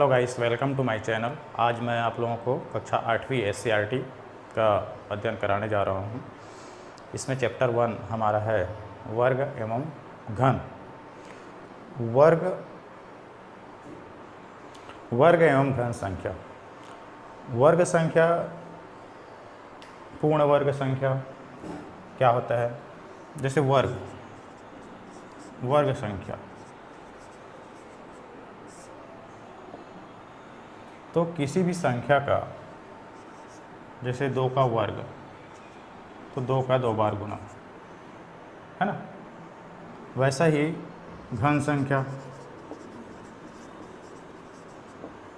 Hello guys, welcome to my channel. आज मैं आप लोगों को कक्षा 8वीं SCRT का अध्ययन कराने जा रहा हूँ। इसमें चैप्टर 1 हमारा है वर्ग एवं घन। वर्ग एवं घन संख्या। वर्ग संख्या, पूर्ण वर्ग संख्या क्या होता है? जैसे वर्ग संख्या, तो किसी भी संख्या का, जैसे 2 का वर्ग, तो 2 का 2 बार गुना, है ना। वैसा ही घन संख्या।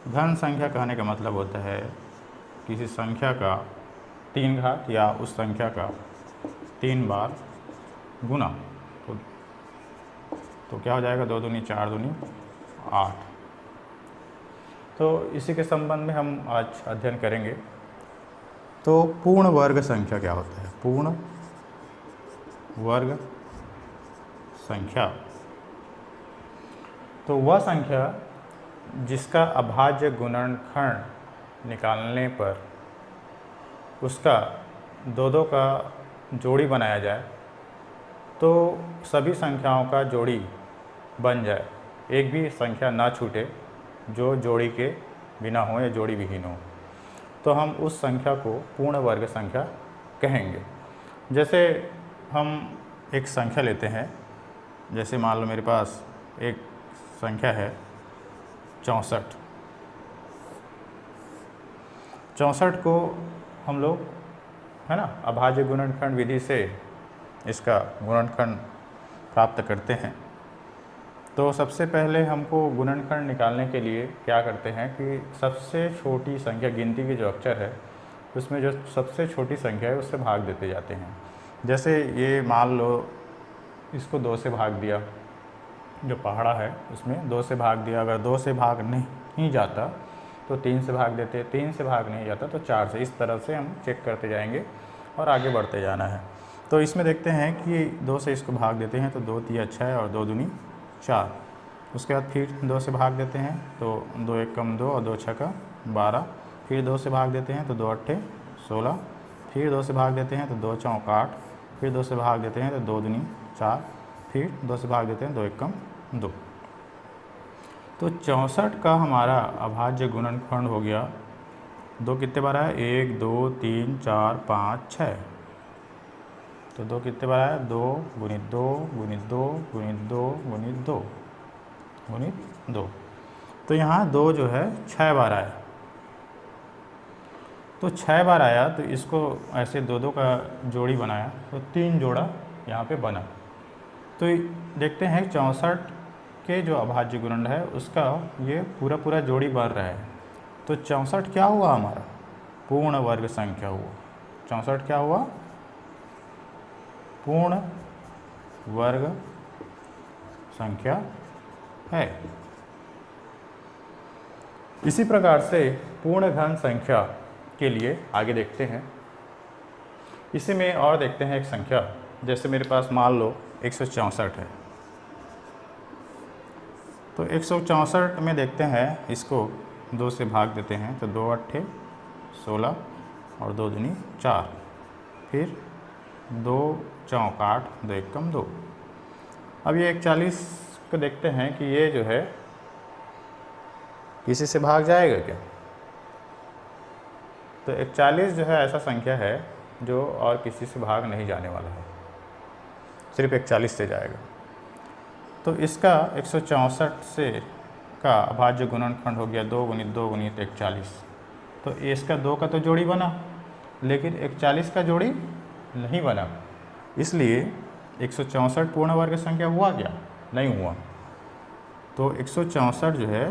घन संख्या कहने का मतलब होता है किसी संख्या का 3 घात या उस संख्या का 3 बार गुना। तो क्या हो जाएगा? 2 दूनी 4 दूनी 8। तो इसी के संबंध में हम आज अध्ययन करेंगे। तो पूर्ण वर्ग संख्या क्या होता है? पूर्ण वर्ग संख्या तो वह संख्या जिसका अभाज्य गुणनखंड निकालने पर उसका 2-2 का जोड़ी बनाया जाए, तो सभी संख्याओं का जोड़ी बन जाए, एक भी संख्या ना छूटे जो जोड़ी के बिना हो या जोड़ी विहीन हो, तो हम उस संख्या को पूर्ण वर्ग संख्या कहेंगे। जैसे हम एक संख्या लेते हैं, जैसे मान लो मेरे पास एक संख्या है 64। 64 को हम लोग, है ना, अभाज्य गुणनखंड विधि से इसका गुणनखंड प्राप्त करते हैं। तो सबसे पहले हमको गुणनखंड निकालने के लिए क्या करते हैं कि सबसे छोटी संख्या, गिनती के जो अक्षर है उसमें जो सबसे छोटी संख्या है उससे भाग देते जाते हैं। जैसे ये मान लो इसको 2 से भाग दिया, जो पहाड़ा है उसमें 2 से भाग दिया। अगर 2 से भाग नहीं जाता तो 3 से भाग देते, 3 से भाग नहीं जाता तो 4 से। इस तरह से हम चेक करते जाएंगे और आगे बढ़ते जाना है। तो इसमें देखते हैं कि 2 से इसको भाग देते हैं तो 2 तिया 6 और 2 दूनी 4। उसके बाद फिर 2 से भाग देते हैं तो 2 एकम 2 और 2 छक्का 12। फिर 2 से भाग देते हैं तो 2 अट्ठे 16। फिर 2 से भाग देते हैं तो 2 चौक 8। फिर 2 से भाग देते हैं तो 2 दूनी 4। फिर 2 से भाग देते हैं 2 एकम 2। तो 64 का हमारा अभाज्य गुणनखंड हो गया। 2 कितने बार आया? 1 2 3 4 5 6। तो 2 कितने बार आया? 2 गुणित 2 गुणित 2 गुणित 2 गुणित 2 गुणित 2। तो यहाँ 2 जो है 6 बार आया। तो 6 बार आया तो इसको ऐसे 2-2 का जोड़ी बनाया तो 3 जोड़ा यहाँ पे बना। तो देखते हैं 64 के जो अभाज्य गुणन है उसका ये पूरा जोड़ी बन रहा है। तो 64 क्या हुआ? हमारा पूर्ण वर्ग संख्या हुआ। 64 क्या हुआ? पूर्ण वर्ग संख्या है। इसी प्रकार से पूर्ण घन संख्या के लिए आगे देखते हैं। इसी में और देखते हैं एक संख्या, जैसे मेरे पास मान लो 164 है। तो 164 में देखते हैं, इसको 2 से भाग देते हैं तो 2 अट्ठे 16 और 2 दूनी 4। फिर 2 चौक 8, 2 एकम 2। अब ये 41 को देखते हैं कि ये जो है किसी से भाग जाएगा क्या? तो 41 जो है ऐसा संख्या है जो और किसी से भाग नहीं जाने वाला है, सिर्फ 41 से जाएगा। तो इसका 164 से का अभाज्य गुणनखंड हो गया 2 गुणित 2 गुणित 41। तो इसका 2 का तो जोड़ी बना, लेकिन 41 का जोड़ी नहीं बना। इसलिए 164 पूर्ण वर्ग संख्या हुआ क्या? नहीं हुआ। तो 164 जो है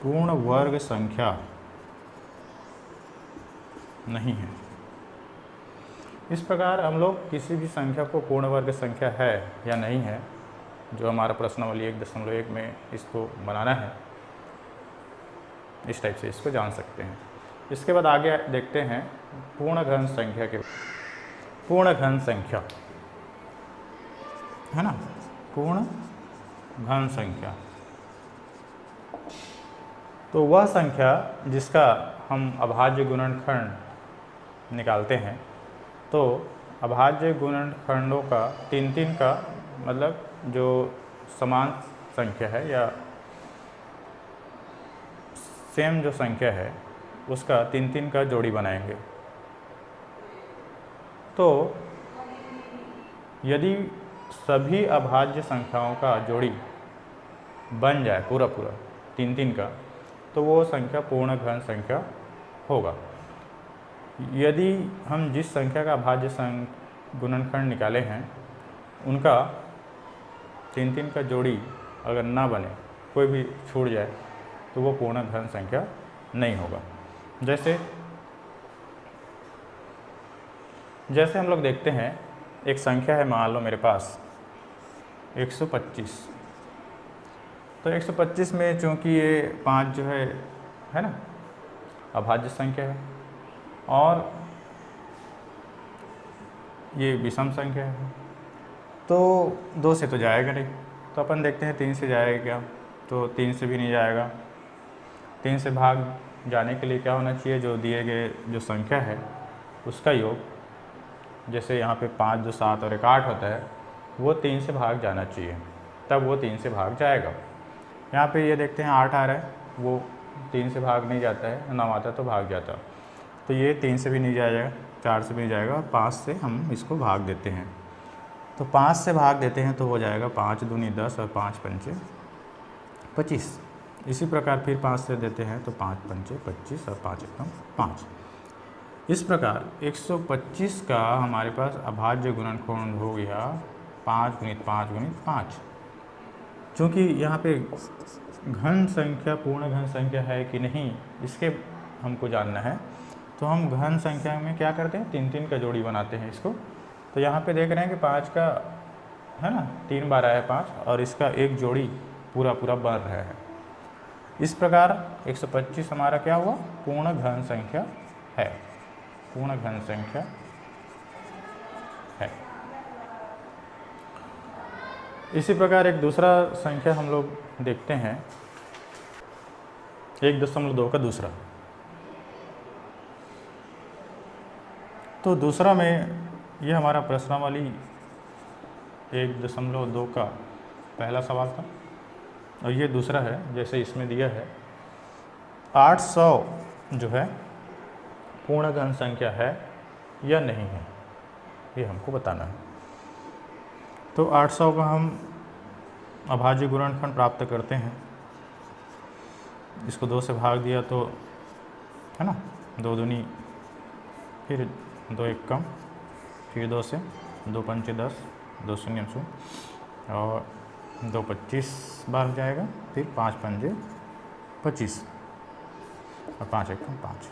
पूर्ण वर्ग संख्या नहीं है। इस प्रकार हम लोग किसी भी संख्या को पूर्ण वर्ग संख्या है या नहीं है, जो हमारा प्रश्नावली 1.1 में इसको बनाना है, इस टाइप से इसको जान सकते हैं। इसके बाद आगे देखते हैं पूर्ण घन संख्या के। पूर्ण घन संख्या, है ना, पूर्ण घन संख्या। तो वह संख्या जिसका हम अभाज्य गुणनखंड निकालते हैं, तो अभाज्य गुणनखंडों का तीन तीन का मतलब जो समान संख्या है या सेम जो संख्या है उसका तीन तीन का जोड़ी बनाएंगे। तो यदि सभी अभाज्य संख्याओं का जोड़ी बन जाए पूरा पूरा तीन तीन का, तो वो संख्या पूर्ण घन संख्या होगा। यदि हम जिस संख्या का अभाज्य गुणनखंड निकाले हैं उनका तीन तीन का जोड़ी अगर ना बने, कोई भी छूट जाए, तो वो पूर्ण घन संख्या नहीं होगा। जैसे हम लोग देखते हैं, एक संख्या है, मान लो मेरे पास 125। तो 125 में चूँकि ये 5 जो है ना, अभाज्य संख्या है और ये विषम संख्या है, तो 2 से तो जाएगा नहीं। तो अपन देखते हैं 3 से जाएगा क्या, तो 3 से भी नहीं जाएगा। 3 से भाग जाने के लिए क्या होना चाहिए, जो दिए गए जो संख्या है उसका योग, जैसे यहाँ पे 5 2 7 और 1 8 होता है, वो 3 से भाग जाना चाहिए, तब वो 3 से भाग जाएगा। यहाँ पे ये देखते हैं 8 आ रहा है, वो 3 से भाग नहीं जाता है, 9 आता तो भाग जाता। तो ये 3 से भी नहीं जाएगा, 4 से भी नहीं जाएगा, 5 से हम इसको भाग देते हैं। तो 5 से भाग देते हैं तो हो जाएगा 5 दूनी 10 और 5 पंचे 25। इसी प्रकार फिर 5 से देते हैं तो 5 पंचे 25 और 5 एकम 5। इस प्रकार 125 का हमारे पास अभाज्य गुणनखंड हो गया 5 गुणित 5 गुणित 5। चूँकि यहाँ पे घन संख्या पूर्ण घन संख्या है कि नहीं इसके हमको जानना है, तो हम घन संख्या में क्या करते हैं, तीन तीन का जोड़ी बनाते हैं इसको। तो यहाँ पे देख रहे हैं कि 5 का है ना 3 बार आया 5, और इसका एक जोड़ी पूरा पूरा बन रहा है। इस प्रकार 125 हमारा क्या हुआ, पूर्ण घन संख्या है, पूर्ण घन संख्या है। इसी प्रकार एक दूसरा संख्या हम लोग देखते हैं, 1.2 का दूसरा। तो दूसरा में ये हमारा प्रश्नावली 1.2 का पहला सवाल था, और ये दूसरा है। जैसे इसमें दिया है 800 जो है पूर्ण घन संख्या है या नहीं है, ये हमको बताना है। तो 800 का हम अभाज्य गुणनखंड प्राप्त करते हैं। इसको 2 से भाग दिया तो है ना 2 दूनी, फिर 2 एक कम, फिर 2 से 2 पंचे 10, 2 शून्य शून्य और 2 25 बार जाएगा, फिर 5 पंजे 25 और 5 एक कम 5।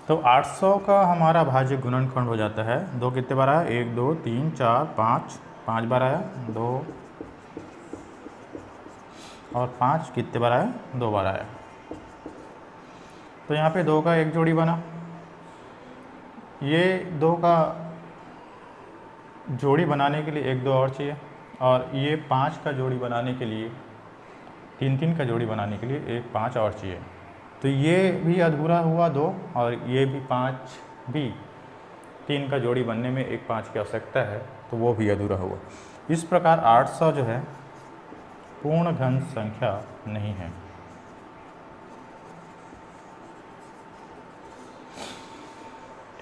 तो 800 का हमारा भाज्य गुणनखंड हो जाता है। 2 कितने बार आया, 1 2 3 4 5, 5 बार आया, 2 और 5 कितने बार आया, 2 बार आया। तो यहाँ पे 2 का एक जोड़ी बना, ये 2 का जोड़ी बनाने के लिए 1 2 और चाहिए, और ये 5 का जोड़ी बनाने के लिए 3 3 का जोड़ी बनाने के लिए 1 5 और चाहिए। तो ये भी अधूरा हुआ 2, और ये भी 5 भी 3 का जोड़ी बनने में 1 5 की आवश्यकता है, तो वो भी अधूरा हुआ। इस प्रकार 800 जो है पूर्ण घन संख्या नहीं है।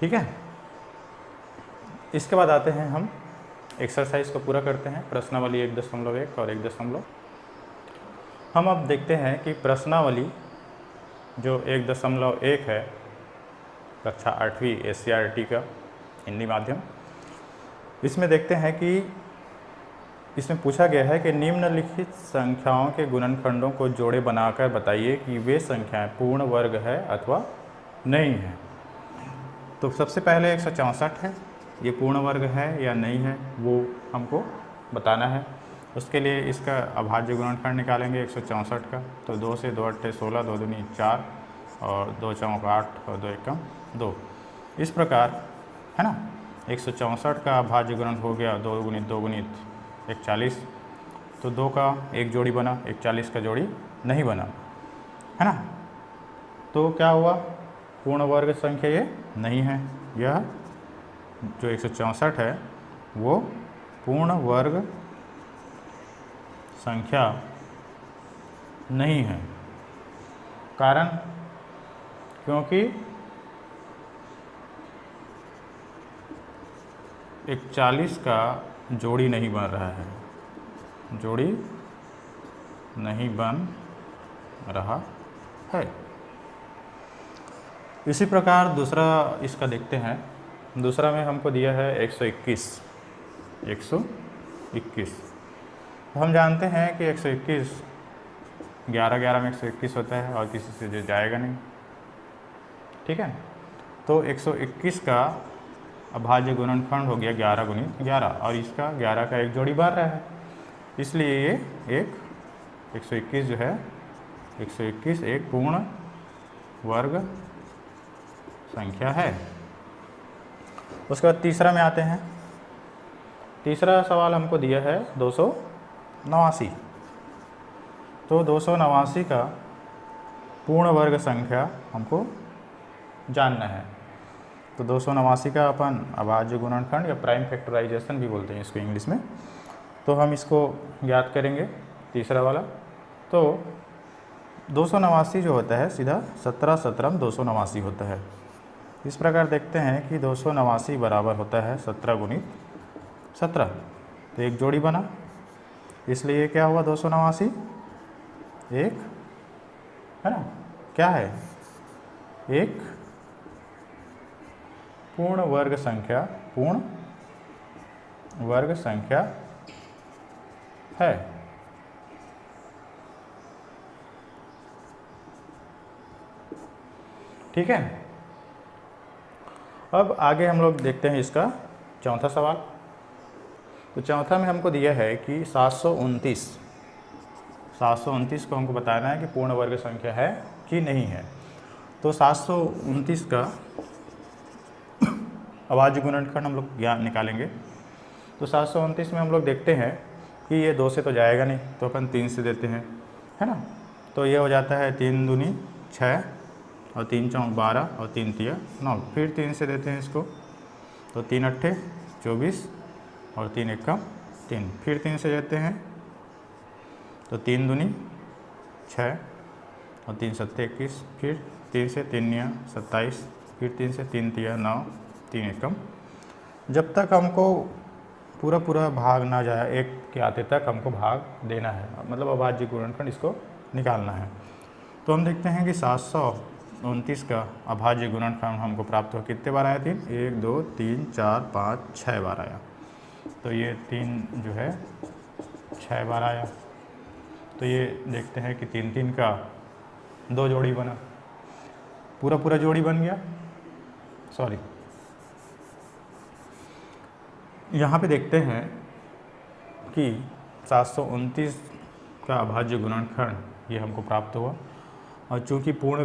ठीक है, इसके बाद आते हैं हम एक्सरसाइज को पूरा करते हैं। प्रश्नावली 1.1 और 1. हम अब देखते हैं कि प्रश्नावली जो 1.1 है, कक्षा 8वीं SCERT का हिंदी माध्यम, इसमें देखते हैं कि इसमें पूछा गया है कि निम्नलिखित संख्याओं के गुणनखंडों को जोड़े बनाकर बताइए कि वे संख्याएं पूर्ण वर्ग है अथवा नहीं है। तो सबसे पहले 164 है, ये पूर्ण वर्ग है या नहीं है वो हमको बताना है। उसके लिए इसका अभाज्य गुणनखंड निकालेंगे 164 का। तो 2 से 2 8 16, 2 दूनी 4 और 2 चौक 8 और 2 एकम 2। इस प्रकार है ना 164 का अभाज्य गुणन हो गया 2 गुणित 2 गुणित 140। तो 2 का एक जोड़ी बना, 140 का जोड़ी नहीं बना। है ना। तो क्या हुआ, पूर्ण वर्ग संख्या ये नहीं है, यह जो 164 है वो पूर्ण वर्ग संख्या नहीं है। कारण, क्योंकि 41 का जोड़ी नहीं बन रहा है, जोड़ी नहीं बन रहा है। इसी प्रकार दूसरा इसका देखते हैं। दूसरा में हमको दिया है 121। तो हम जानते हैं कि 121 11 में 121 होता है और किसी से जो जाएगा नहीं, ठीक है। तो 121 का अभाज्य गुणनखंड हो गया 11 गुणित 11 और इसका 11 का एक जोड़ी बन रहा है, इसलिए ये एक 121 जो है 121 एक पूर्ण वर्ग संख्या है। उसके बाद तीसरा में आते हैं। तीसरा सवाल हमको दिया है 289। तो 289 का पूर्ण वर्ग संख्या हमको जानना है। तो 289 का अपन अभाज्य गुणनखंड या प्राइम फैक्टराइजेशन भी बोलते हैं इसको इंग्लिश में। तो हम इसको याद करेंगे तीसरा वाला। तो 289 जो होता है सीधा 17 17 289 होता है। इस प्रकार देखते हैं कि 289 बराबर होता है 17 गुणित 17। तो एक जोड़ी बना, इसलिए क्या हुआ 289 एक, है ना, क्या है, एक पूर्ण वर्ग संख्या है। ठीक है। अब आगे हम लोग देखते हैं इसका चौथा सवाल। तो चौथा में हमको दिया है कि 729 को हमको बताना है कि पूर्ण वर्ग संख्या है कि नहीं है। तो 729 का अभाज्य गुणनखंड हम लोग निकालेंगे। तो 729 में हम लोग देखते हैं कि ये 2 से तो जाएगा नहीं, तो अपन 3 से देते हैं, है ना। तो ये हो जाता है 3 दूनी 6 और 3 चौक 12 और 3 तिया 9। फिर 3 से देते हैं इसको, तो 3 अट्ठे 24 और 3 एकम 3। फिर 3 से देते हैं, तो 3 दूनी 6 और 3 सत्ते 21। फिर 3 से 3 निया 27। फिर 3 से 3 तिया 9 3 एकम। जब तक हमको पूरा भाग ना जाए, एक के आते तक हमको भाग देना है, मतलब अभाज्य गुणनखंड इसको निकालना है। तो हम देखते हैं कि 729 का अभाज्य गुणनखंड हमको प्राप्त हुआ, कितने बार आया 3, 1 2 3 4 5 6 बार आया। तो ये 3 जो है 6 बार आया। तो ये देखते हैं कि 3 3 का 2 जोड़ी बना, पूरा जोड़ी बन गया। सॉरी, यहाँ पे देखते हैं कि 729 का अभाज्य गुणनखंड ये हमको प्राप्त हुआ। और चूँकि पूर्ण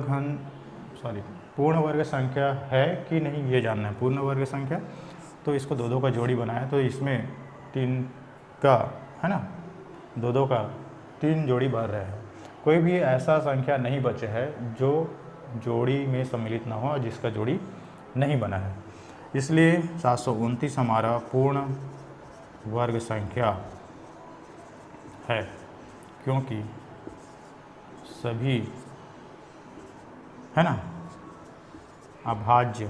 वर्ग संख्या है कि नहीं ये जानना है, पूर्ण वर्ग संख्या। तो इसको 2 2 का जोड़ी बनाया, तो इसमें 3 का, है ना, 2 2 का 3 जोड़ी बन रहे हैं। कोई भी ऐसा संख्या नहीं बचे है जो जोड़ी में सम्मिलित ना हो और जिसका जोड़ी नहीं बना है। इसलिए 729 हमारा पूर्ण वर्ग संख्या है, क्योंकि सभी, है ना, अभाज्य,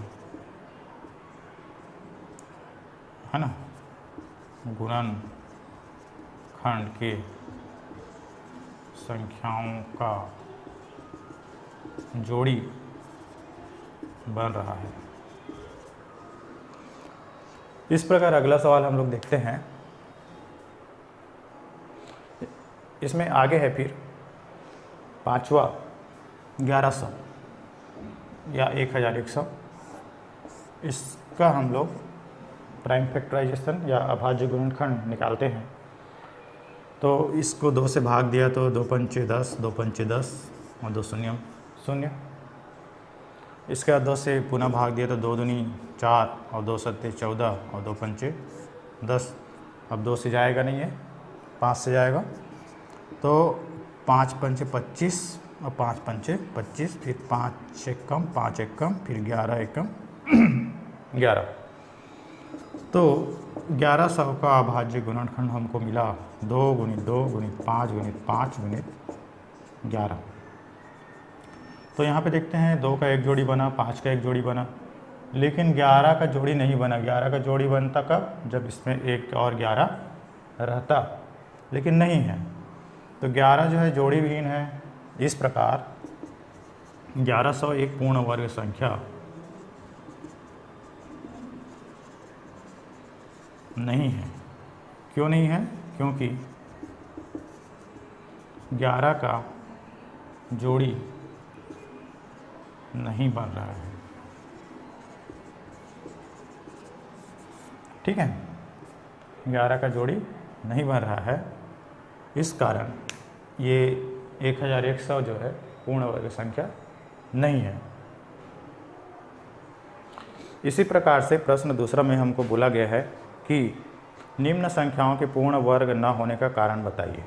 है ना, गुणनखंड के संख्याओं का जोड़ी बन रहा है। इस प्रकार अगला सवाल हम लोग देखते हैं। इसमें आगे है फिर पांचवा 1100 या 1100। इसका हम लोग प्राइम फैक्टराइजेशन या अभाज्य गुणनखंड निकालते हैं। तो इसको 2 से भाग दिया तो 2 पंचे 10, 2 पंचे 10 और 2 शून्य 0। इसके बाद 2 से पुनः भाग दिया तो 2 दूनी 4 और 2 सत्ते 14 और 2 पंचे 10। अब 2 से जाएगा नहीं है, 5 से जाएगा। तो 5 पंचे 25 और 5 पंचे 25, फिर 5 एक कम, 5 एक कम, फिर 11 एक कम 11। तो 1100 का अभाज्य गुणनखंड हमको मिला 2 गुणित 2 गुणित 5 गुणित 5 गुणित 11। तो यहाँ पे देखते हैं 2 का एक जोड़ी बना, 5 का एक जोड़ी बना, लेकिन 11 का जोड़ी नहीं बना। 11 का जोड़ी बनता कब? जब इसमें एक और 11 रहता, लेकिन नहीं है। तो 11 जो है जोड़ी विहीन है। इस प्रकार 1100 एक पूर्ण वर्ग संख्या नहीं है। क्यों नहीं है? क्योंकि 11 का जोड़ी नहीं बन रहा है। ठीक है, 11 का जोड़ी नहीं बन रहा है, इस कारण ये 1100 जो है पूर्ण वर्ग संख्या नहीं है। इसी प्रकार से प्रश्न दूसरा में हमको बोला गया है कि निम्न संख्याओं के पूर्ण वर्ग न होने का कारण बताइए।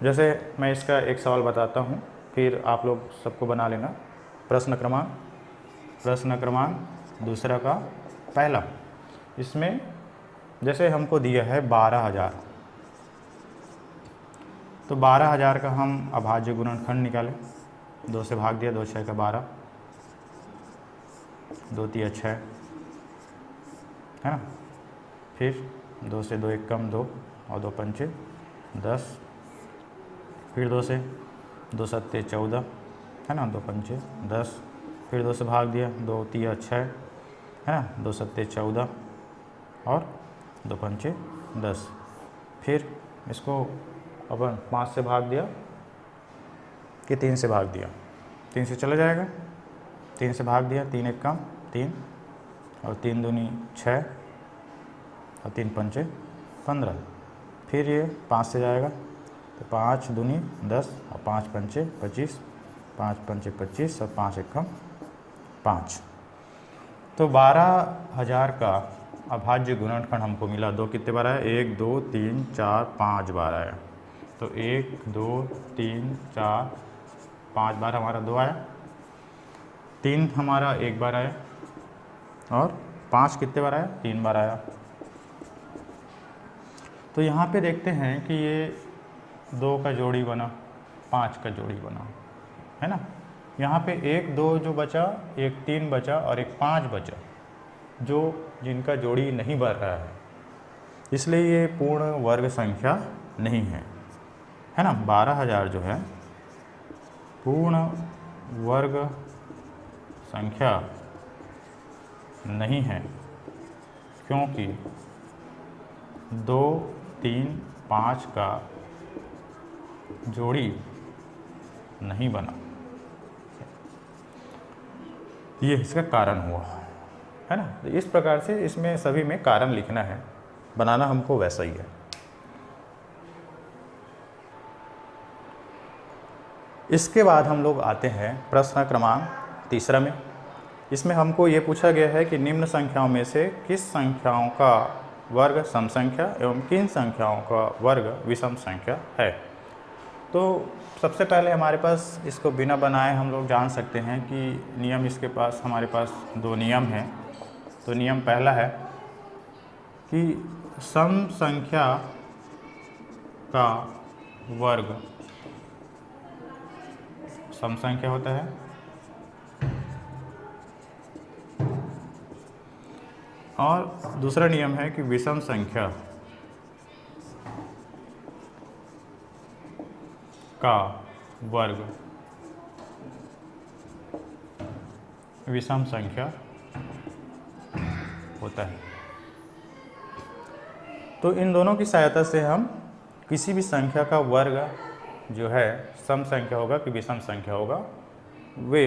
जैसे मैं इसका एक सवाल बताता हूँ, फिर आप लोग सबको बना लेना। प्रश्न क्रमांक दूसरा का पहला, इसमें जैसे हमको दिया है 12,000, तो 12,000 का हम अभाज्य गुणनखंड निकालें। 2 से भाग दिया, 2 6 का 12, 2 3 6 है ना। फिर 2 से 2 एक कम 2 और 2 पंचे 10, फिर 2 से 2 सत्ते 14 है ना, 2 पंचे 10, फिर 2 से भाग दिया, 2 3 6 है ना, 2 सत्ते 14 और 2 पंचे 10। फिर इसको अपन 5 से भाग दिया कि 3 से भाग दिया, 3 से चला जाएगा, 3 से भाग दिया, 3 एक कम 3 और 3 दूनी 6 और 3 पंचे 15। फिर ये 5 से जाएगा, तो 5 दूनी 10 और 5 पंचे 25, 5 पंचे 25 और 5 एक कम 5। तो 12,000 का अभाज्य गुणनखंड हमको मिला। 2 कितने बार आया? 1 2 3 4 5 बार आया। तो 1 2 3 4 5 बार हमारा 2 आया, 3 हमारा 1 बार आया, और 5 कितने बार आया? 3 बार आया। तो यहाँ पे देखते हैं कि ये 2 का जोड़ी बना, 5 का जोड़ी बना, है ना। यहाँ पे 1 2 जो बचा, एक 3 बचा और एक 5 बचा, जो जिनका जोड़ी नहीं बन रहा है, इसलिए ये पूर्ण वर्ग संख्या नहीं है, है ना। 12,000 जो है पूर्ण वर्ग संख्या नहीं है, क्योंकि 2 3 5 का जोड़ी नहीं बना। ये इसका कारण हुआ, है ना। तो इस प्रकार से इसमें सभी में कारण लिखना है, बनाना हमको वैसा ही है। इसके बाद हम लोग आते हैं प्रश्न क्रमांक तीसरा में। इसमें हमको ये पूछा गया है कि निम्न संख्याओं में से किस संख्याओं का वर्ग सम संख्या एवं किन संख्याओं का वर्ग विषम संख्या है। तो सबसे पहले हमारे पास इसको बिना बनाए हम लोग जान सकते हैं कि नियम इसके पास, हमारे पास 2 नियम हैं। तो नियम पहला है कि सम संख्या का वर्ग सम संख्या होता है, और दूसरा नियम है कि विषम संख्या का वर्ग विषम संख्या होता है। तो इन दोनों की सहायता से हम किसी भी संख्या का वर्ग जो है सम संख्या होगा कि विषम संख्या होगा, वे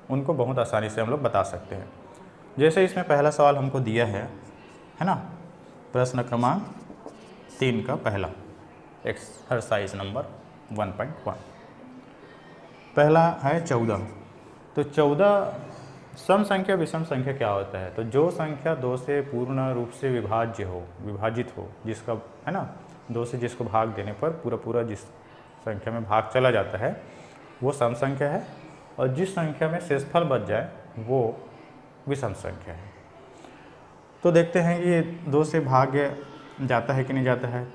उनको बहुत आसानी से हम लोग बता सकते हैं। जैसे इसमें पहला सवाल हमको दिया है ना, प्रश्न क्रमांक 3 का पहला एक्सरसाइज नंबर 1.1, पहला है 14। तो 14 सम संख्या विषम संख्या क्या होता है? तो जो संख्या 2 से पूर्ण रूप से विभाजित हो, जिसका, है ना, 2 से जिसको भाग देने पर पूरा जिस संख्या में भाग चला जाता है, वो सम संख्या है, और जिस संख्या में शेषफल बच जाए वो विषम संख्या है। तो देखते हैं कि ये 2 से भाग जाता है कि नहीं जाता है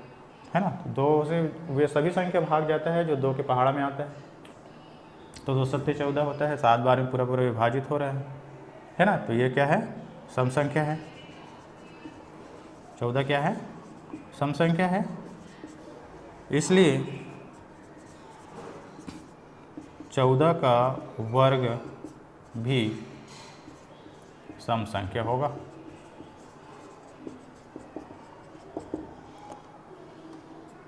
ना। तो 2 से वे सभी संख्या भाग जाता है जो 2 के पहाड़ा में आता है। तो 2 सत्ते 14 होता है, 7 बार में पूरा पूरा विभाजित हो रहा है ना। तो ये क्या है, सम संख्या है। 14 क्या है, सम संख्या है। इसलिए 14 का वर्ग भी सम संख्या होगा।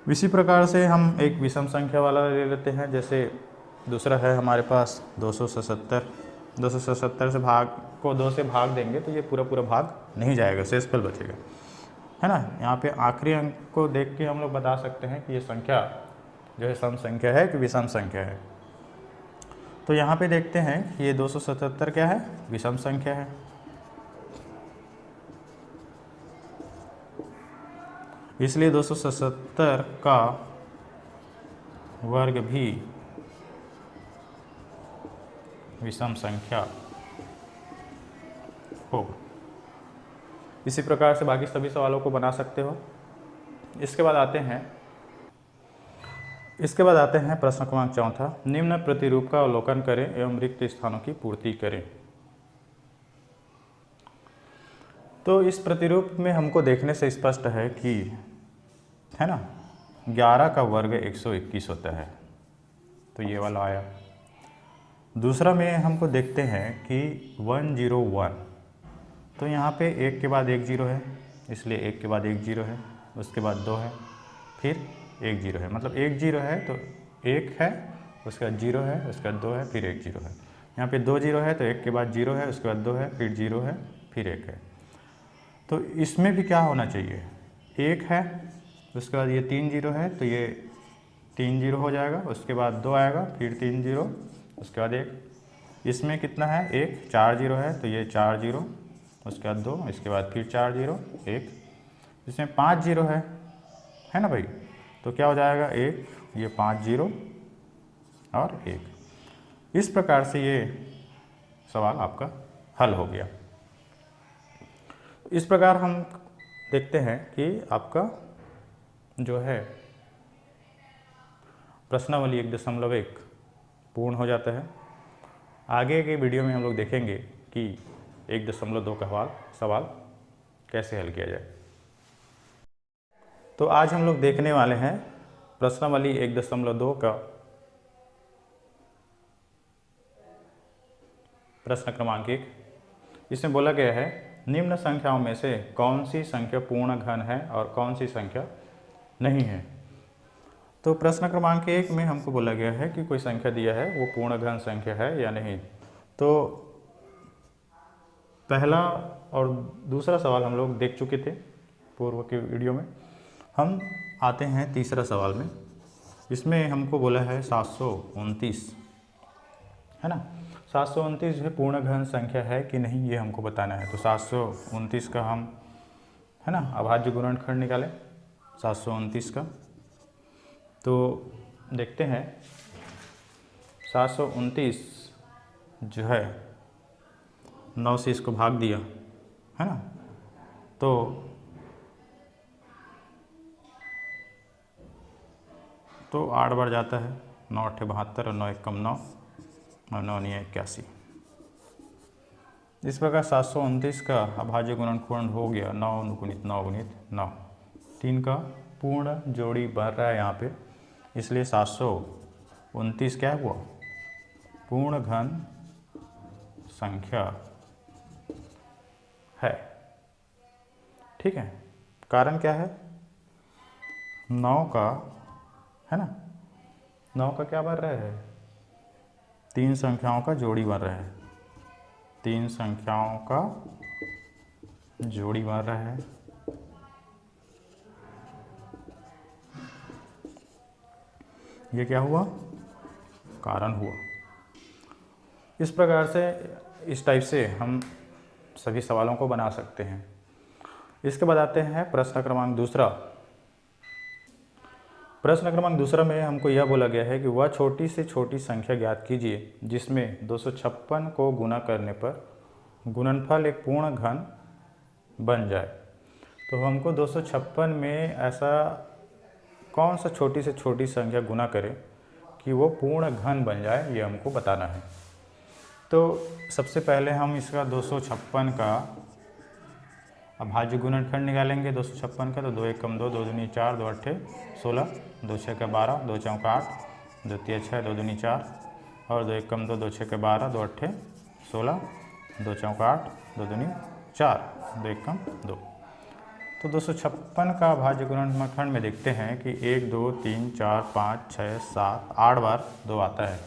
इसी प्रकार से हम एक विषम संख्या वाला ले लेते हैं। जैसे दूसरा है हमारे पास 277। 277 से भाग को 2 से भाग देंगे तो ये पूरा पूरा भाग नहीं जाएगा, शेषफल बचेगा, है ना। यहाँ पे आखिरी अंक को देख के हम लोग बता सकते हैं कि ये संख्या जो है सम संख्या है कि विषम संख्या है। तो यहाँ पे देखते हैं कि ये 277 क्या है, विषम संख्या है। इसलिए 277 का वर्ग भी विषम संख्या होगा। इसी प्रकार से बाकी सभी सवालों को बना सकते हो। इसके बाद आते हैं प्रश्न क्रमांक 4। निम्न प्रतिरूप का अवलोकन करें एवं रिक्त स्थानों की पूर्ति करें। तो इस प्रतिरूप में हमको देखने से स्पष्ट है कि, है ना, 11 का वर्ग 121 होता है, तो ये वाला आया। दूसरा में हमको देखते हैं कि 101, तो यहाँ पे 1 के बाद 1 0 है, इसलिए 1 के बाद 1 0 है, उसके बाद 2 है, फिर 1 0 है। मतलब 1 0 है तो 1 है, उसके बाद 0 है, उसके बाद 2 है, फिर 1 0 है। यहाँ पे 2 0 है तो 1 के बाद 0 है, उसके बाद 2 है, फिर 0 है, फिर 1 है। तो इसमें भी क्या होना चाहिए, 1 है, उसके बाद ये 3 0 है तो ये 3 0 हो जाएगा, उसके बाद 2 आएगा, फिर 3 0, उसके बाद 1। इसमें कितना है, 1, 4 0 है तो ये 4 0, उसके बाद 2, इसके बाद फिर 4 0, 1। इसमें 5 0 है ना भाई, तो क्या हो जाएगा, 1, ये 5 0 और 1। इस प्रकार से ये सवाल आपका हल हो गया। इस प्रकार हम देखते हैं कि आपका जो है प्रश्नावली 1.1 पूर्ण हो जाता है। आगे के वीडियो में हम लोग देखेंगे कि 1.2 का सवाल कैसे हल किया जाए। तो आज हम लोग देखने वाले हैं प्रश्नावली 1.2 का प्रश्न क्रमांक 1। इसमें बोला गया है निम्न संख्याओं में से कौन सी संख्या पूर्ण घन है और कौन सी संख्या नहीं है। तो प्रश्न क्रमांक 1 में हमको बोला गया है कि कोई संख्या दिया है वो पूर्ण घन संख्या है या नहीं। तो पहला और दूसरा सवाल हम लोग देख चुके थे पूर्व के वीडियो में। हम आते हैं तीसरा सवाल में। इसमें हमको बोला है 729, है ना। 729 जो है पूर्ण घन संख्या है कि नहीं, ये हमको बताना है। तो 729 का हम, है ना, अभाज्य गुणनखंड निकालें 729 का। तो देखते हैं 729 जो है 9 से इसको भाग दिया, है ना, तो 8 बार जाता है, 9 8 72 और 9 1 कम 9 और 9 9 81। इस प्रकार 729 का अभाज्य गुणनखंड हो गया 9 गुणित 9 गुणित 9। 3 का पूर्ण जोड़ी बन रहा है यहाँ पे, इसलिए 729 क्या हुआ, पूर्ण घन संख्या है। ठीक है, कारण क्या है, 9 का, है ना, 9 का क्या बन रहा है, 3 संख्याओं का जोड़ी बन रहा है, 3 संख्याओं का जोड़ी बन रहा है। ये क्या हुआ, कारण हुआ। इस प्रकार से, इस टाइप से हम सभी सवालों को बना सकते हैं। इसके बाद आते हैं प्रश्न क्रमांक 2। प्रश्न क्रमांक दूसरा में हमको यह बोला गया है कि वह छोटी से छोटी संख्या ज्ञात कीजिए जिसमें 256 को गुना करने पर गुणनफल एक पूर्ण घन बन जाए। तो हमको 256 में ऐसा कौन सा छोटी से छोटी संख्या गुना करें कि वो पूर्ण घन बन जाए, ये हमको बताना है। तो सबसे पहले हम इसका 256 का अभाज्य गुणनखंड निकालेंगे। 256 का तो 2 एकम 2, 2 दूनी 4, 2 अट्ठे 16, 2 छक्के 12, 2 चौका 8, 2 तिया 6, 2 दूनी 4 और 2 एकम 2, 2 छक्के 12, 2 अट्ठे 16, 2 चौका 8, 2 दूनी 4, 2 एकम 2। तो 256 का अभाज्य गुणनखंड में देखते हैं कि 1 2 3 4 5 6 7 8 बार 2 आता है।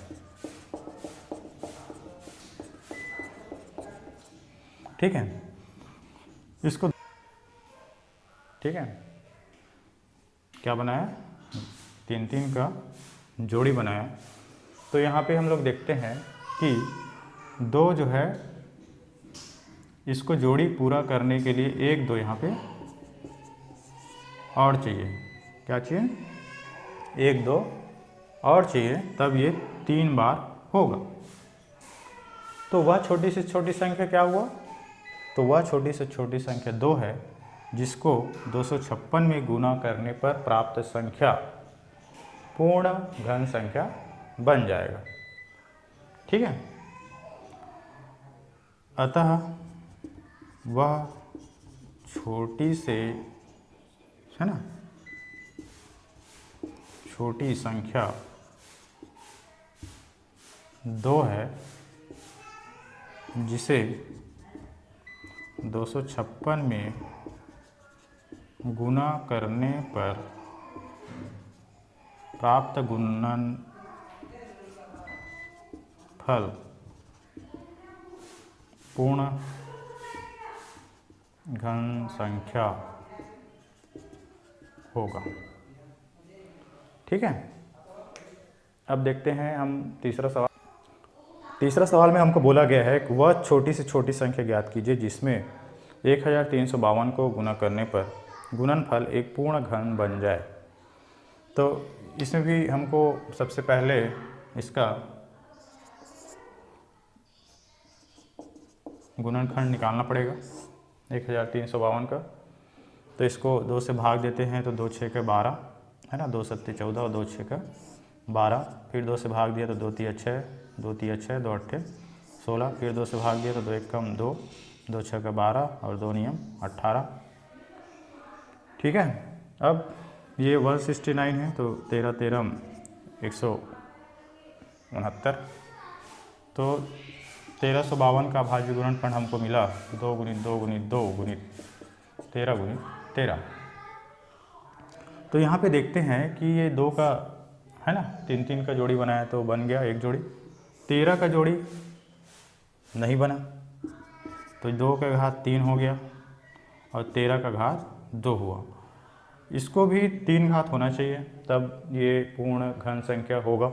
ठीक है, इसको ठीक है क्या बनाया, 3 3 का जोड़ी बनाया। तो यहाँ पे हम लोग देखते हैं कि 2 जो है इसको जोड़ी पूरा करने के लिए 1 2 यहाँ पे और चाहिए। क्या चाहिए, 1 2 और चाहिए, तब ये 3 बार होगा। तो वह छोटी से छोटी संख्या क्या हुआ, तो वह छोटी से छोटी संख्या 2 है जिसको 256 में गुना करने पर प्राप्त संख्या पूर्ण घन संख्या बन जाएगा। ठीक है, अतः वह छोटी से, है ना, छोटी संख्या 2 है जिसे 256 में गुना करने पर प्राप्त गुणनफल पूर्ण घन संख्या होगा। ठीक है, अब देखते हैं हम तीसरा सवाल। तीसरा सवाल में हमको बोला गया है कि वह छोटी से छोटी संख्या ज्ञात कीजिए जिसमें 1352 को गुना करने पर गुणनफल एक पूर्ण घन बन जाए। तो इसमें भी हमको सबसे पहले इसका गुणनखंड निकालना पड़ेगा 1352 का। तो इसको 2 से भाग देते हैं तो 2 6 के 12, है ना, 2 7 14 और 2 6 का 12, फिर 2 से भाग दिया तो 2 तिया 6, 2 तिया 6, 2 अट्ठे 16, फिर 2 से भाग दिया तो 2 एकम 2, 2 छः का 12 और 2 नियम 18। ठीक है, अब ये 169 है तो 13 13 169। तो 1352 का अभाज्य गुणनखंड हमको मिला 2 गुणित 2 गुणित 2 गुणित 13 गुणित 13। तो यहाँ पे देखते हैं कि ये 2 का, है ना, 3 3 का जोड़ी बनाया तो बन गया एक जोड़ी। 13 का जोड़ी नहीं बना तो 2 का घात 3 हो गया और 13 का घात 2 हुआ। इसको भी 3 घात होना चाहिए तब ये पूर्ण घन संख्या होगा।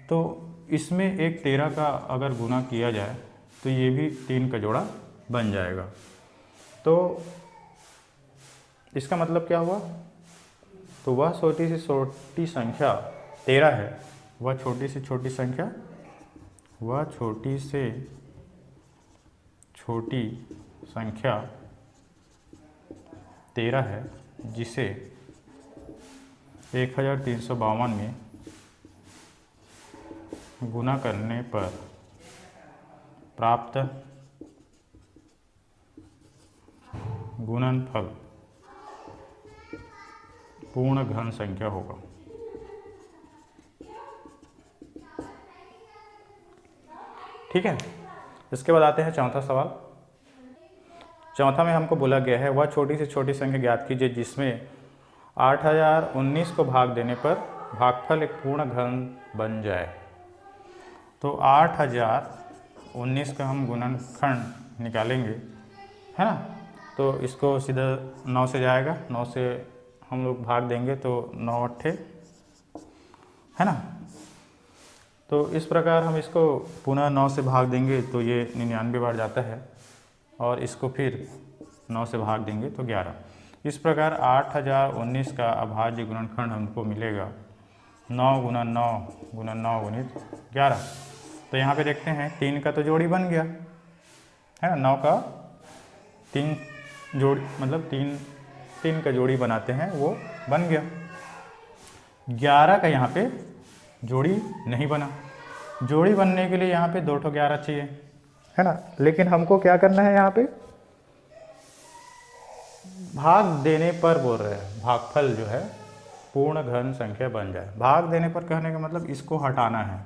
तो इसमें एक 13 का अगर गुना किया जाए तो ये भी 3 का जोड़ा बन जाएगा। तो इसका मतलब क्या हुआ, तो वह छोटी से छोटी संख्या 13 है, वह छोटी से छोटी संख्या, वह छोटी से छोटी संख्या 13 है जिसे 1352 में गुना करने पर प्राप्त गुणनफल पूर्ण घन संख्या होगा। ठीक है, इसके बाद आते हैं चौथा सवाल। चौथा में हमको बोला गया है वह छोटी से छोटी संख्या ज्ञात कीजिए जिसमें 8019 को भाग देने पर भागफल एक पूर्ण घन बन जाए। तो 8019 का हम गुणनखंड निकालेंगे, है ना। तो इसको सीधा 9 से जाएगा, 9 से हम लोग भाग देंगे तो 9 अट्ठे, है ना। तो इस प्रकार हम इसको पुनः 9 से भाग देंगे तो ये 99 बार जाता है और इसको फिर 9 से भाग देंगे तो 11। इस प्रकार 8019 का अभाज्य गुणनखंड हमको मिलेगा 9 गुना 9 गुना 9 गुणित 11। तो यहाँ पे देखते हैं 3 का तो जोड़ी बन गया है ना, 9 का 3 जोड़ी मतलब 3 का जोड़ी बनाते हैं वो बन गया। 11 का यहाँ पे जोड़ी नहीं बना। जोड़ी बनने के लिए यहाँ पे 2 11 चाहिए है ना, लेकिन हमको क्या करना है, यहाँ पे भाग देने पर बोल रहे हैं भागफल जो है पूर्ण घन संख्या बन जाए। भाग देने पर कहने का मतलब इसको हटाना है,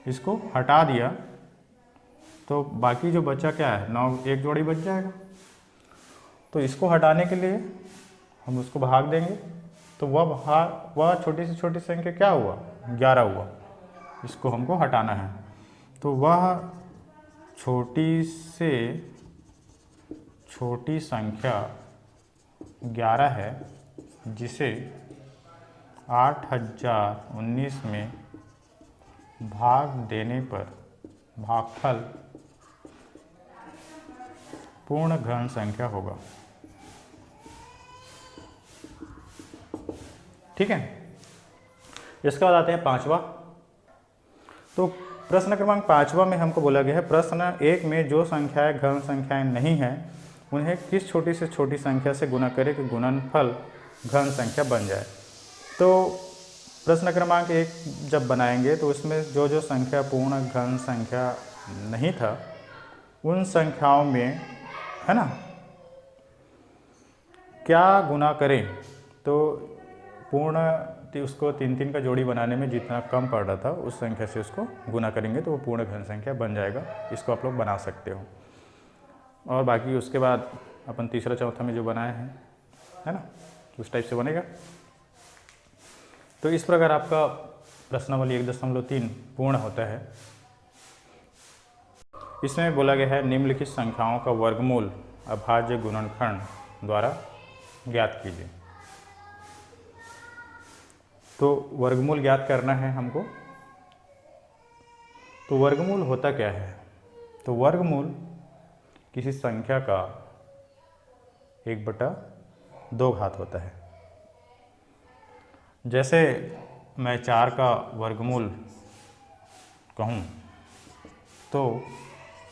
इसको हटा दिया तो बाकी जो बचा क्या है 9, एक जोड़ी बच जाएगा। तो इसको हटाने के लिए हम उसको भाग देंगे तो वह छोटी से छोटी संख्या क्या हुआ 11 हुआ, इसको हमको हटाना है। तो वह छोटी से छोटी संख्या 11 है जिसे 8019 में भाग देने पर भागफल पूर्ण घन संख्या होगा। ठीक है, इसके बाद आते हैं 5वां। तो प्रश्न क्रमांक 5वां में हमको बोला गया है प्रश्न 1 में जो संख्याएं घन संख्याएं नहीं हैं उन्हें किस छोटी से छोटी संख्या से गुणा करें कि गुणनफल घन संख्या बन जाए। तो प्रश्न क्रमांक 1 जब बनाएंगे तो उसमें जो जो संख्या पूर्ण घन संख्या नहीं था उन संख्याओं में है ना क्या गुना करें। तो पूर्ण उसको 3 का जोड़ी बनाने में जितना कम पड़ रहा था उस संख्या से उसको गुना करेंगे तो वो पूर्ण घन संख्या बन जाएगा। इसको आप लोग बना सकते हो। और बाकी उसके बाद अपन तीसरा चौथा में जो बनाए हैं है ना उस टाइप से बनेगा। तो इस प्रकार आपका प्रश्नावली 1.3 पूर्ण होता है। इसमें बोला गया है निम्नलिखित संख्याओं का वर्गमूल अभाज्य गुणनखंड द्वारा ज्ञात कीजिए। तो वर्गमूल ज्ञात करना है हमको। तो वर्गमूल होता क्या है, तो वर्गमूल किसी संख्या का 1/2 घात होता है। जैसे मैं 4 का वर्गमूल कहूँ तो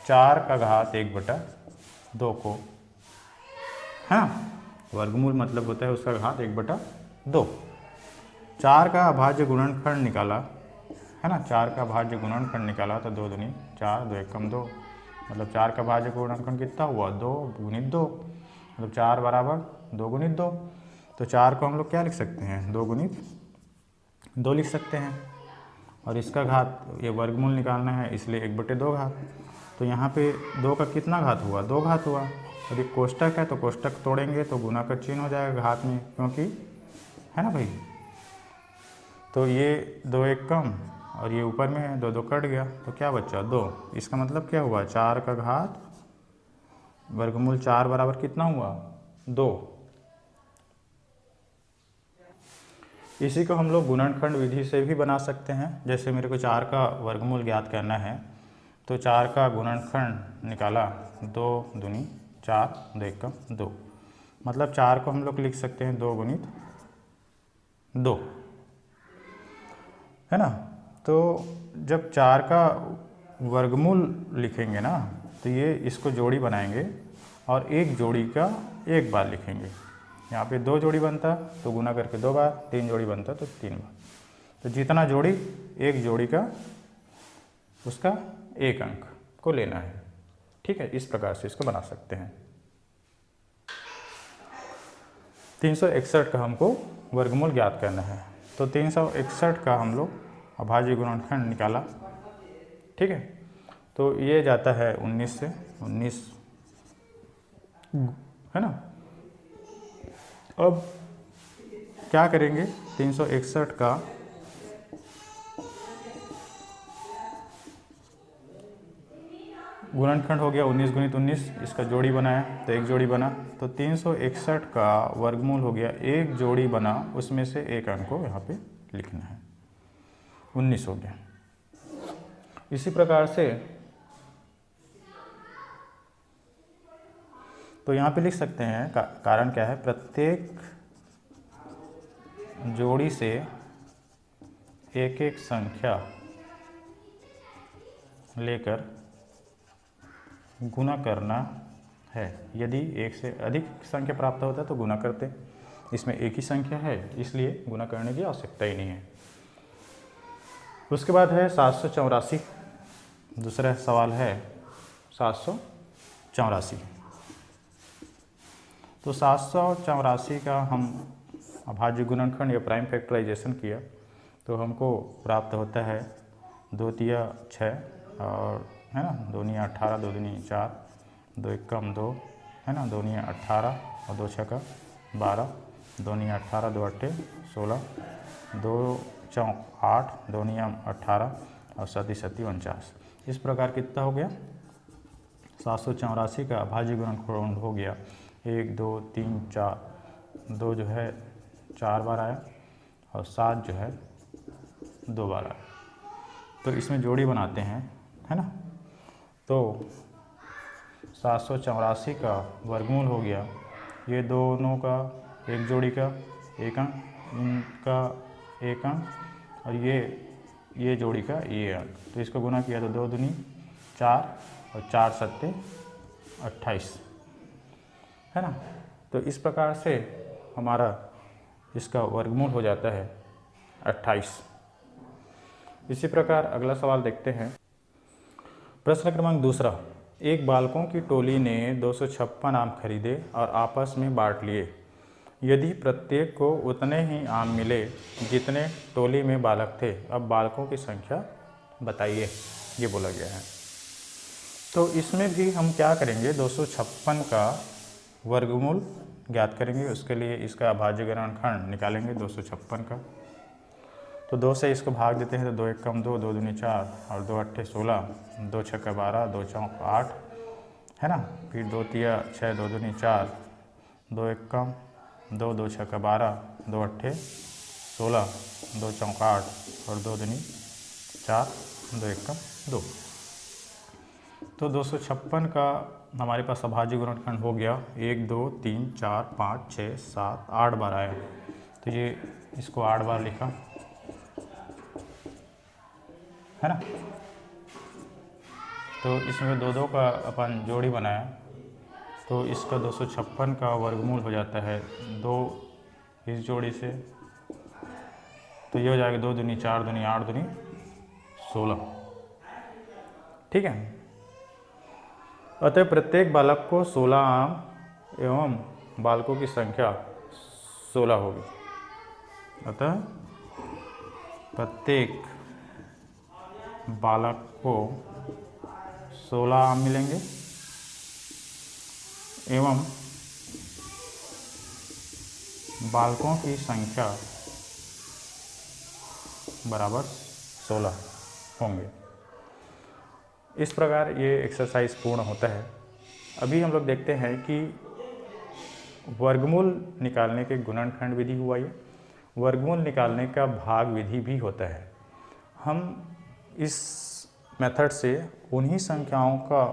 4 का घात 1/2 को हाँ वर्गमूल मतलब होता है उसका घात 1/2। 4 का अभाज्य गुणनखंड निकाला है ना, 4 का अभाज्य गुणनखंड निकाला तो 2 दूनी 4 2 एकम 2 मतलब 4 का अभाज्य गुणनखंड कितना हुआ 2 गुणित 2 मतलब 4 बराबर 2 गुणित 2। तो 4 को हम लोग क्या लिख सकते हैं 2 गुणित 2 लिख सकते हैं। और इसका घात ये वर्गमूल निकालना है इसलिए 1/2 घात। तो यहाँ पे 2 का कितना घात हुआ 2 घात हुआ। और ये कोष्टक है तो कोष्टक तोड़ेंगे तो गुना का चिन्ह हो जाएगा घात में, क्योंकि है ना भाई। तो ये 2 एक कम और ये ऊपर में है 2 2 कट गया तो क्या बचा 2। इसका मतलब क्या हुआ 4 का घात वर्गमूल 4 बराबर कितना हुआ 2। इसी को हम लोग गुणनखंड विधि से भी बना सकते हैं। जैसे मेरे को 4 का वर्गमूल ज्ञात करना है तो 4 का गुणनखंड निकाला 2 दूनी 4 2 एकम 2 मतलब 4 को हम लोग लिख सकते हैं 2 गुणित 2 है ना। तो जब 4 का वर्गमूल लिखेंगे ना तो ये इसको जोड़ी बनाएंगे और एक जोड़ी का एक बार लिखेंगे। यहाँ पे 2 जोड़ी बनता तो गुना करके 2 बार, 3 जोड़ी बनता तो 3 बार। तो जितना जोड़ी एक जोड़ी का उसका एक अंक को लेना है। ठीक है, इस प्रकार से इसको बना सकते हैं। 361 का हमको वर्गमूल ज्ञात करना है। तो 361 का हम लोग अभाज्य गुणनखंड निकाला। ठीक है, तो ये जाता है 19 से 19 है ना। अब क्या करेंगे 361 का गुणनखंड हो गया 19 गुणित 19, इसका जोड़ी बनाया तो एक जोड़ी बना। तो 361 का वर्गमूल हो गया एक जोड़ी बना, उसमें से एक अंक को यहाँ पे लिखना है 19 हो गया। इसी प्रकार से तो यहाँ पे लिख सकते हैं कारण क्या है, प्रत्येक जोड़ी से एक एक संख्या लेकर गुणा करना है। यदि एक से अधिक संख्या प्राप्त होता है तो गुणा करते, इसमें एक ही संख्या है इसलिए गुणा करने की आवश्यकता ही नहीं है। उसके बाद है 784। दूसरा सवाल है 784। तो 784 का हम अभाज्य गुणनखंड या प्राइम फैक्टराइजेशन किया तो हमको प्राप्त होता है 2 तिया 6 और है ना, 2 निया 18, 2 दूनी 4, 2 एकम 2 है ना, 2 निया 18 और 2 छक्का 12, 2 निया 18, 2 अट्ठे 16, 2 चौक 8, 2 नियम 18 और 7 7 49। इस प्रकार कितना हो गया, 784 का अभाज्य गुणनखंड हो गया 1 2 3 4, 2 जो है 4 बार आया और 7 जो है 2 बार आया। तो इसमें जोड़ी बनाते हैं, है ना। तो 784 का वर्गमूल हो गया, ये दोनों का एक जोड़ी का एक अंक, इनका एक अंक और ये जोड़ी का ये अंक। तो इसको गुना किया तो 2 दूनी 4 और 4 सत्ते 28, है ना। तो इस प्रकार से हमारा इसका वर्गमूल हो जाता है 28। इसी प्रकार अगला सवाल देखते हैं। प्रश्न क्रमांक दूसरा, एक बालकों की टोली ने 256 आम खरीदे और आपस में बांट लिए। यदि प्रत्येक को उतने ही आम मिले जितने टोली में बालक थे, अब बालकों की संख्या बताइए, ये बोला गया है। तो इसमें भी हम क्या करेंगे, 256 का वर्गमूल ज्ञात करेंगे। उसके लिए इसका अभाज्य गुणनखंड निकालेंगे 256 का। तो 2 से इसको भाग देते हैं तो 2 एकम 2, 2 दूनी 4 और 2 अट्ठे 16, 2 छक्का 12, 2 चौक 8, है ना। फिर 2 तिया 6, 2 दूनी 4, 2 एकम 2, 2 छक्का 12, 2 अट्ठे 16, 2 चौक 8 और 2 दूनी 4, 2 एकम 2। तो 256 का हमारे पास अभाज्य गुणनखंड हो गया 1 2 3 4 5 6 7 8 बार आया। तो ये इसको 8 बार लिखा, है ना। तो इसमें 2 2 का अपन जोड़ी बनाया तो इसका 256 का वर्गमूल हो जाता है 2 इस जोड़ी से, तो ये हो जाएगा 2 दूनी 4 दूनी 8 दूनी 16, ठीक है। अतः प्रत्येक बालक को 16 आम एवं बालकों की संख्या 16 होगी। अतः प्रत्येक बालक को 16 आम मिलेंगे एवं बालकों की संख्या बराबर 16 होंगे। इस प्रकार ये एक्सरसाइज पूर्ण होता है। अभी हम लोग देखते हैं कि वर्गमूल निकालने के गुणनखंड विधि हुआ, ये वर्गमूल निकालने का भाग विधि भी होता है। हम इस मेथड से उन्हीं संख्याओं का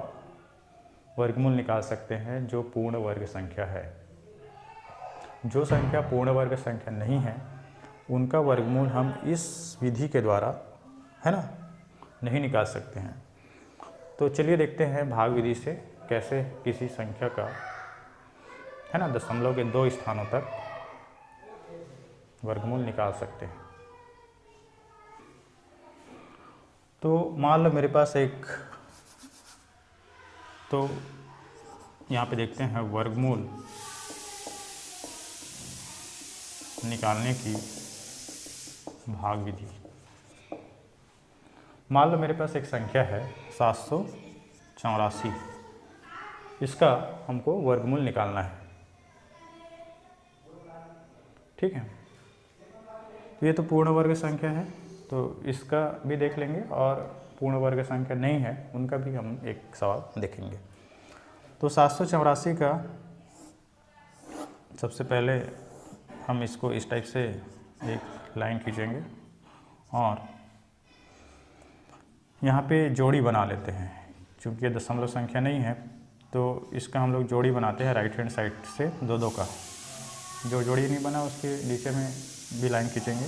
वर्गमूल निकाल सकते हैं जो पूर्ण वर्ग संख्या है। जो संख्या पूर्ण वर्ग संख्या नहीं है उनका वर्गमूल हम इस विधि के द्वारा, है ना, नहीं निकाल सकते हैं। तो चलिए देखते हैं भाग विधि से कैसे किसी संख्या का, है ना, दशमलव के 2 स्थानों तक वर्गमूल निकाल सकते हैं। तो मान लो मेरे पास एक, तो यहाँ पे देखते हैं वर्गमूल निकालने की भाग विधि। मान लो मेरे पास एक संख्या है 784, इसका हमको वर्गमूल निकालना है, ठीक है। तो ये तो पूर्ण वर्ग संख्या है तो इसका भी देख लेंगे, और पूर्ण वर्ग संख्या नहीं है उनका भी हम एक सवाल देखेंगे। तो 784 का सबसे पहले हम इसको इस टाइप से एक लाइन खींचेंगे और यहाँ पे जोड़ी बना लेते हैं। चूँकि ये दशमलव संख्या नहीं है तो इसका हम लोग जोड़ी बनाते हैं राइट हैंड साइड से दो दो का। जो जोड़ी नहीं बना उसके नीचे में भी लाइन खींचेंगे,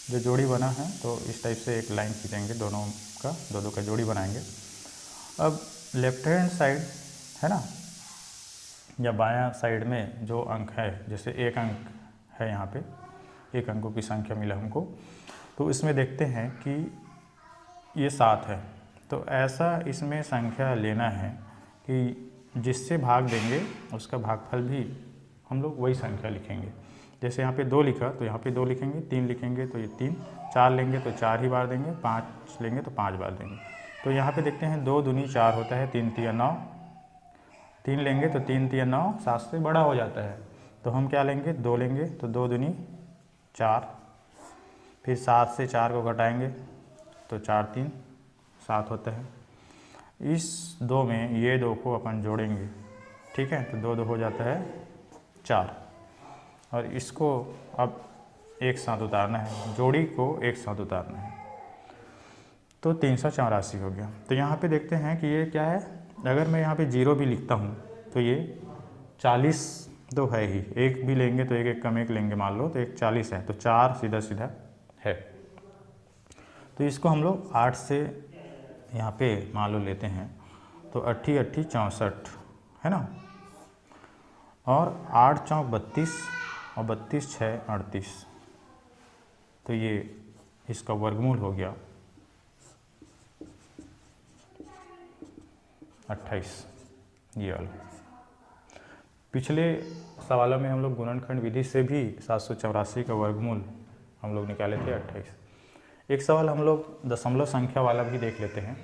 जो जोड़ी बना है तो इस टाइप से एक लाइन खींचेंगे, दोनों का दो दो का जोड़ी बनाएंगे। अब लेफ्ट हैंड साइड है ना, या बायां साइड में जो अंक है, जैसे एक अंक है यहाँ पे, एक अंकों की संख्या मिला हमको, तो इसमें देखते हैं कि ये 7 है। तो ऐसा इसमें संख्या लेना है कि जिससे भाग देंगे उसका भागफल भी हम लोग वही संख्या लिखेंगे। जैसे यहाँ पे 2 लिखा तो यहाँ पे 2 लिखेंगे, 3 लिखेंगे तो ये 3, 4 लेंगे तो 4 ही बार देंगे, 5 लेंगे तो 5 बार देंगे। तो यहाँ पे देखते हैं 2 दूनी 4 होता है, 3 तिया 9, 3 लेंगे तो 3 तिया 9, 7 से बड़ा हो जाता है। तो हम क्या लेंगे, 2 लेंगे तो 2 दूनी 4, फिर 7 से 4 को घटाएंगे तो 4 3 7 होता है। इस 2 में ये 2 को अपन जोड़ेंगे, ठीक है, तो 2 2 हो जाता है 4, और इसको अब एक साथ उतारना है, जोड़ी को एक साथ उतारना है, तो 384 हो गया। तो यहाँ पे देखते हैं कि ये क्या है, अगर मैं यहाँ पे 0 भी लिखता हूँ तो ये 40 तो है ही, एक भी लेंगे तो एक एक कम एक लेंगे मान लो, तो एक 40 है, तो 4 सीधा सीधा है। तो इसको हम लोग 8 से यहाँ पे मान लो लेते हैं, तो 8 8 64 है ना, और 8 चौक 32 और 32 6 38, तो ये इसका वर्गमूल हो गया 28। ये वाला पिछले सवालों में हम लोग गुणनखंड विधि से भी 784 का वर्गमूल हम लोग निकाले थे 28। एक सवाल हम लोग दशमलव संख्या वाला भी देख लेते हैं।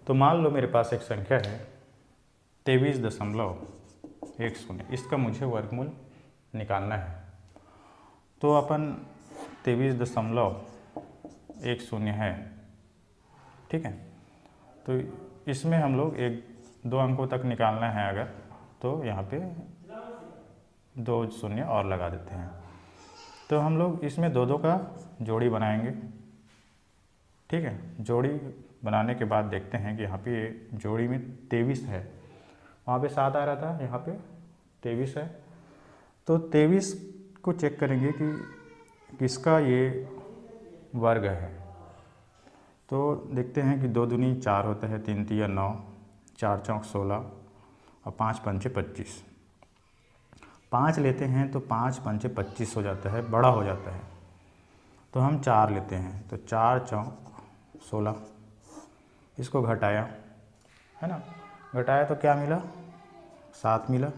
तो मान लो मेरे पास एक संख्या है 23.10, इसका मुझे वर्गमूल निकालना है। तो अपन 23.10 है, ठीक है, तो इसमें हम लोग 1-2 अंकों तक निकालना है अगर, तो यहाँ पे 2 शून्य और लगा देते हैं। तो हम लोग इसमें 2 2 का जोड़ी बनाएंगे, ठीक है। जोड़ी बनाने के बाद देखते हैं कि यहाँ पे जोड़ी में 23 है, वहाँ पे 7 आ रहा था, यहाँ पे 23 है। तो 23 को चेक करेंगे कि किसका ये वर्ग है। तो देखते हैं कि 2 दूनी 4 होता है, 3 तिया 9, 4 चौक 16 और 5 पंचे 25। 5 लेते हैं तो 5 पंचे 25 हो जाता है, बड़ा हो जाता है। तो हम 4 लेते हैं तो 4 चौक 16, इसको घटाया है ना, घटाया तो क्या मिला, 7 मिला।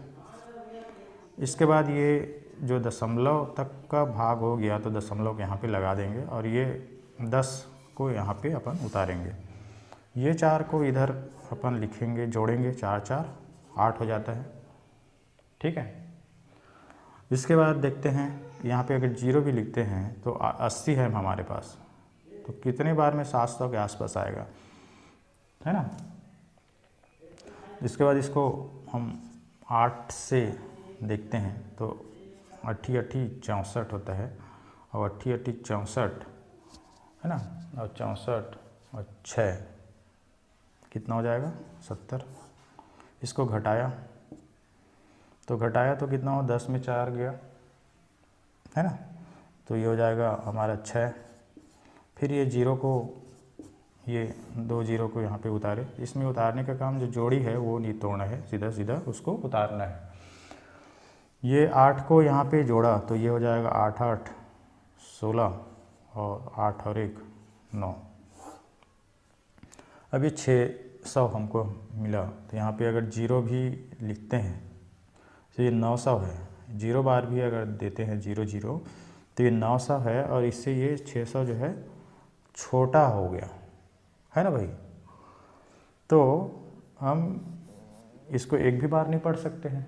इसके बाद ये जो दशमलव तक का भाग हो गया तो दशमलव यहाँ पे लगा देंगे, और ये 10 को यहाँ पे अपन उतारेंगे। ये 4 को इधर अपन लिखेंगे, जोड़ेंगे, 4 4 8 हो जाता है, ठीक है। इसके बाद देखते हैं यहाँ पे अगर 0 भी लिखते हैं तो 80 है हमारे पास, तो कितने बार में 700 के आसपास आएगा, है ना। इसके बाद इसको हम 8 से देखते हैं तो 8 8 64 होता है, और 8 8 64 है ना, और 64 और 6 कितना हो जाएगा, 70। इसको घटाया तो कितना हो, 10 में 4 गया है ना, तो ये हो जाएगा हमारा 6। फिर ये 0 को, ये 2 0 को यहाँ पे उतारे। इसमें उतारने का काम जो जोड़ी है वो नहीं तोड़ना है, सीधा सीधा उसको उतारना है। ये 8 को यहाँ पे जोड़ा तो ये हो जाएगा 8 8 16 और 8 और 1 9। अभी 600 हमको मिला, तो यहाँ पे अगर 0 भी लिखते हैं तो ये 900 है। 0 बार भी अगर देते हैं 0 0 तो ये 900 है, और इससे ये 600 जो है छोटा हो गया है ना भाई। तो हम इसको एक भी बार नहीं पढ़ सकते हैं,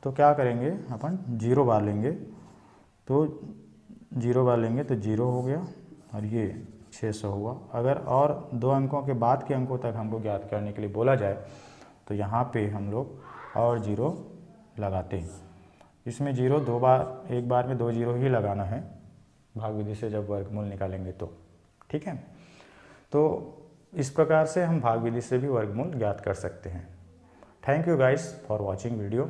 तो क्या करेंगे अपन, 0 बार लेंगे, तो 0 बार लेंगे तो 0 हो गया, और ये 600 हुआ। अगर और 2 अंकों के बाद के अंकों तक हमको ज्ञात करने के लिए बोला जाए तो यहाँ पे हम लोग और 0 लगाते हैं। इसमें 0 2 बार, एक बार में 2 0 ही लगाना है भाग विधि से जब वर्गमूल निकालेंगे तो, ठीक है। तो इस प्रकार से हम भाग विधि से भी वर्गमूल ज्ञात कर सकते हैं। Thank you guys for watching video.